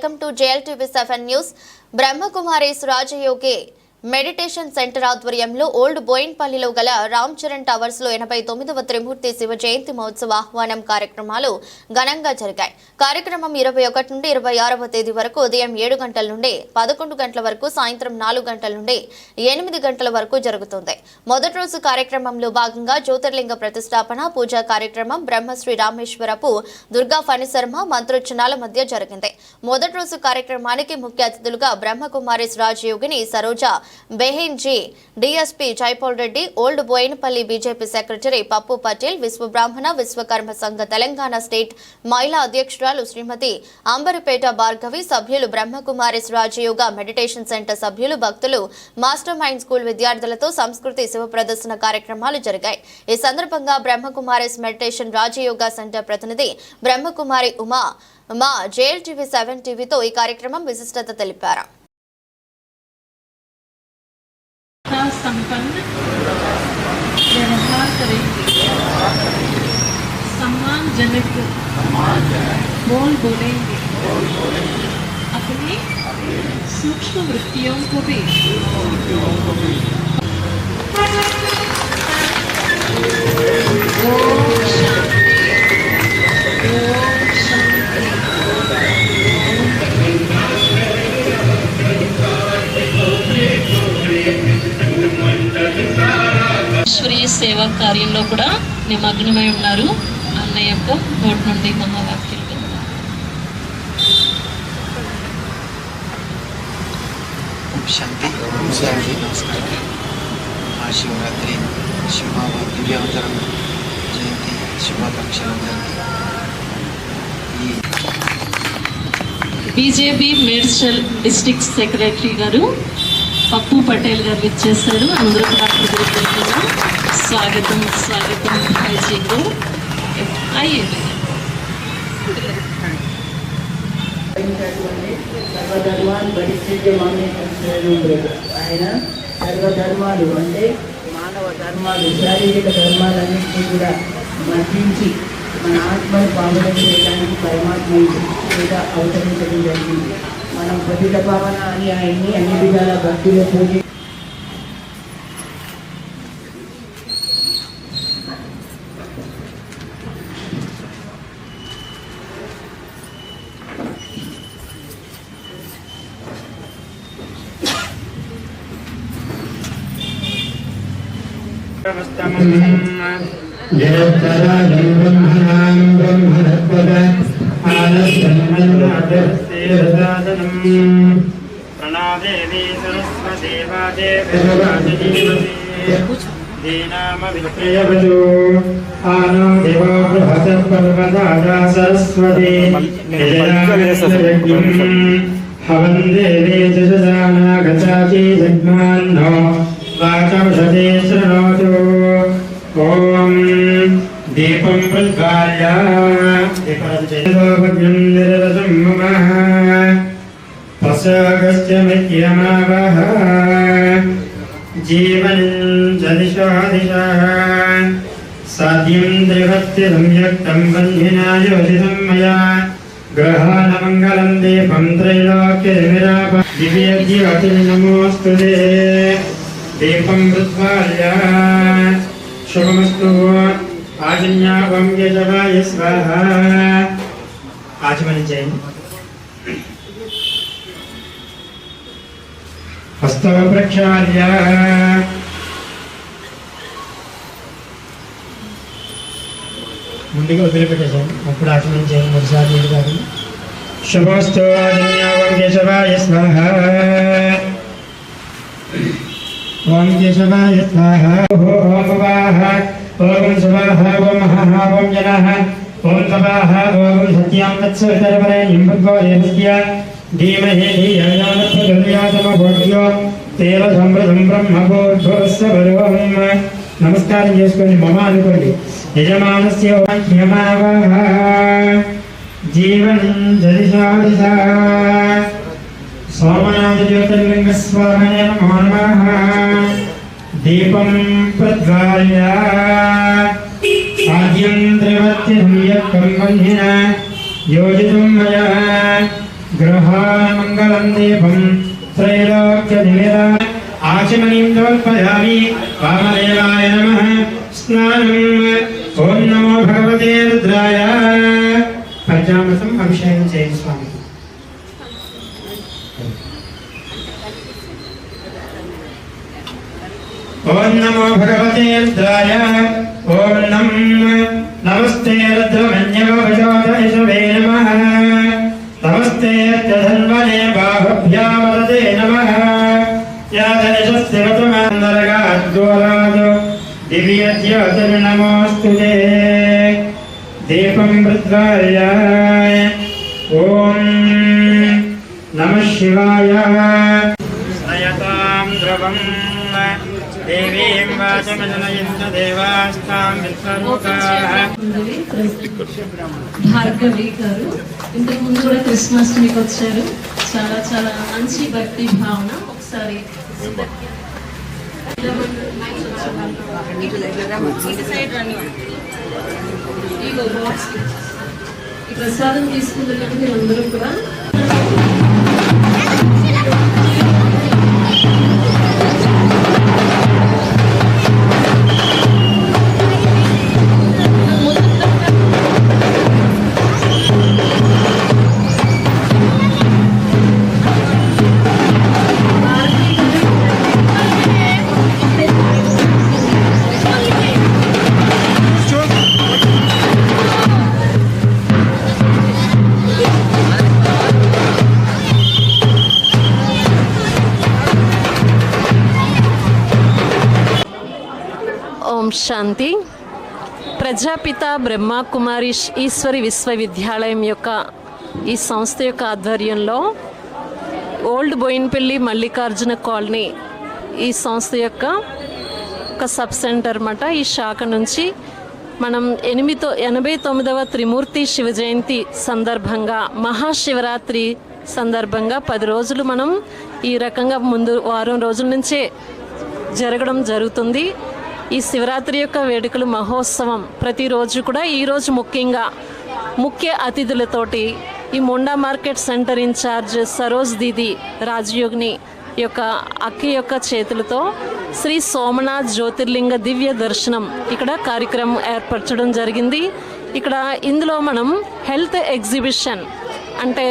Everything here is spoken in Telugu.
Welcome to JLTV7 news. Brahma Kumaris రాజయోగి మెడిటేషన్ సెంటర్ ఆధ్వర్యంలో ఓల్డ్ బోయిన్పల్లిలో గల రామ్ చరణ్ టవర్స్ లో 89వ త్రిమూర్తి శివ జయంతి మహోత్సవ ఆహ్వానం కార్యక్రమాలు ఘనంగా జరిగాయి. కార్యక్రమం 21 నుండి 26వ తేదీ వరకు ఉదయం 7 గంటల నుండి 11 గంటల వరకు, సాయంత్రం 4 గంటల నుండి 8 గంటల వరకు జరుగుతుంది. మొదటి రోజు కార్యక్రమంలో భాగంగా జ్యోతిర్లింగ ప్రతిష్టాపన, పూజా కార్యక్రమం బ్రహ్మశ్రీ రామేశ్వరపు దుర్గా ఫణిశర్మ మంత్రోచ్చరణల మధ్య జరిగింది. మొదటి రోజు కార్యక్రమానికి ముఖ్య అతిథులుగా Brahmakumaris Rajyogini Saroja Behenji, DSP Jaipal Reddy, Old Bowenpally BJP secretary Pappu Patel, Vishwabrahmana Vishwakarma సంఘ తెలంగాణ స్టేట్ మహిళా అధ్యక్షురాలు శ్రీమతి అంబరిపేట భార్గవి, సభ్యులు బ్రహ్మకుమారీస్ రాజయోగ మెడిటేషన్ సెంటర్ సభ్యులు, భక్తులు, మాస్టర్ మైండ్ స్కూల్ విద్యార్థులతో సంస్కృతి శివ ప్రదర్శన కార్యక్రమాలు జరిగాయి. ఈ సందర్భంగా బ్రహ్మకుమారీస్ మెడిటేషన్ రాజయోగ సెంటర్ ప్రతినిధి బ్రహ్మకుమారి ఉమా మా JLTV7 టీవీతో ఈ కార్యక్రమం విశిష్టత తెలిపారు. संपन्न व्यवहार करेंगे, सम्मानजनक बोल बोलेंगे, अपनी सूक्ष्म वृत्तियों को भी ఈశ్వరీయ సేవా కార్యంలో కూడా నిమగ్నమై ఉన్నారు. అన్నయ్య యొక్క నోటి నుండి మహావాక్యాలు శాంతి. నమస్కారం. మహాశివరాత్రి శివబాబా దివ్యావతరణ జయంతి శుభాకాంక్షలందరికీ. బీజేపీ మేడ్చల్ డిస్ట్రిక్ట్ సెక్రటరీ గారు పప్పు పటేల్ గారు విచ్చేశారు. అందరూ కూడా స్వాగతం స్వాగతం. ఆయన సర్వధర్మాలు అంటే మానవ ధర్మాలు, శారీరక ధర్మాలన్నింటినీ కూడా మర్చించి మన ఆత్మను పావన చేయడానికి పరమాత్మ కూడా అవతరించడం జరిగింది. మనం పతిత పావన అని ఆయన్ని అన్ని విధాల భక్తుల పూజ प्रणदेवी सरस्वती दीनामभिप्रियवतु आनो देवो बृहस्पतिर्वदादा सरस्वती हवन् देवी जजानागताची जग्मान्नो वाचौषधे शृणोतु। ॐ दीपं प्रज्वाल्य दीपज्योतिं निरतं ममः पशगस्त्यमित्यमावः जीवनं जदिशो दिशः साध्यं त्रिवत्तिदं यक्तं बन्धिना योजितं मया ग्रहाणमङ्गलं दीपं त्रैलोक्यमिराप दिव्यज्योतिर्नमोऽस्तु ते। दीपं प्रज्वाल्य शुभमस्तु। आजन्यावं यजवाय स्वाहा। आचमनं చేయండి. हस्तव प्रक्षाल्य ముందుగా వదిలిపెట్టేసాను. అప్పుడు ఆచమనం చేయండి. మరోసారి నీళ్ళు కాదు. శుభమస్తు. ఆజన్యావం కేశవాయ స్వాహ. ఓం కేశవాయ స్వాహ. ఓం వాహ. ఓం స్వాహ. ఓం మహః. ఓం జనః. ఓం తపాః. ఓం సత్యం తత్సవితర్వరేణ్యం భర్గో దేవస్య धीमहि धियो यो न प्रचोदयात् तेन समृद्धं ब्रह्मभूर्भुवस्स वरुणं। नमस्कारं చేసుకోండి. మమ అనుకోండి. యజమానస్య వాక్యమావహ జీవనం జదిశాదిశా. సోమనాథ జ్యోతిర్లింగ స్వామినే నమో నమః. దీపం ప్రజ్వాల్య సాధ్యం త్రివత్యం యక్కం బంధిన యోజితం మయా गृहामङ्गलं दीपं त्रैलोक्यनिवेदा आचमनीं समर्पयामि वामदेवाय नमः स्नानम् ॐ नमो भगवते रुद्राय पंचामृतम् अभिषेकं చేయండి స్వామి ॐ नमो भगवते रुद्राय ॐ नमस्ते रुद्रमन्यवभजोदयशवे नमः नमस्ते धन्वने बाहुभ्यां वरदे नमः यादनिशस्य वतमान्दरगाद्गोरादो दिव्यज्योतिर्नमोऽस्तु ते दीपं प्रज्वाल्य ॐ नमः शिवाय नयतां द्रवम् देवीं वाचमजनयन्त देवास्तां विश्वरूपाः భార్గవి గారు ఇంతకు ముందు కూడా క్రిస్మస్కి వచ్చారు. చాలా చాలా మంచి భక్తి భావన. ఒకసారి ఈ ప్రసాదం తీసుకుంటున్నాను మీరు అందరూ కూడా. ఓం శాంతి. ప్రజాపిత బ్రహ్మకుమారి ఈశ్వరి విశ్వవిద్యాలయం యొక్క ఈ సంస్థ యొక్క ఆధ్వర్యంలో ఓల్డ్ బోయిన్పల్లి మల్లికార్జున కాలనీ ఈ సంస్థ యొక్క ఒక సబ్ సెంటర్ అన్నమాట. ఈ శాఖ నుంచి మనం 89వ త్రిమూర్తి శివ జయంతి సందర్భంగా మహాశివరాత్రి సందర్భంగా 10 రోజులు మనం ఈ రకంగా ముందు వారం రోజుల నుంచే జరగడం జరుగుతుంది. ఈ శివరాత్రి యొక్క వేడుకలు మహోత్సవం ప్రతిరోజు కూడా ఈరోజు ముఖ్యంగా ముఖ్య అతిథులతోటి ఈ Monda market centre incharge Saroj didi రాజయోగిని యొక్క అక్కి యొక్క చేతులతో శ్రీ సోమనాథ్ జ్యోతిర్లింగ దివ్య దర్శనం ఇక్కడ కార్యక్రమం ఏర్పరచడం జరిగింది. ఇక్కడ ఇందులో మనం హెల్త్ ఎగ్జిబిషన్ అంటే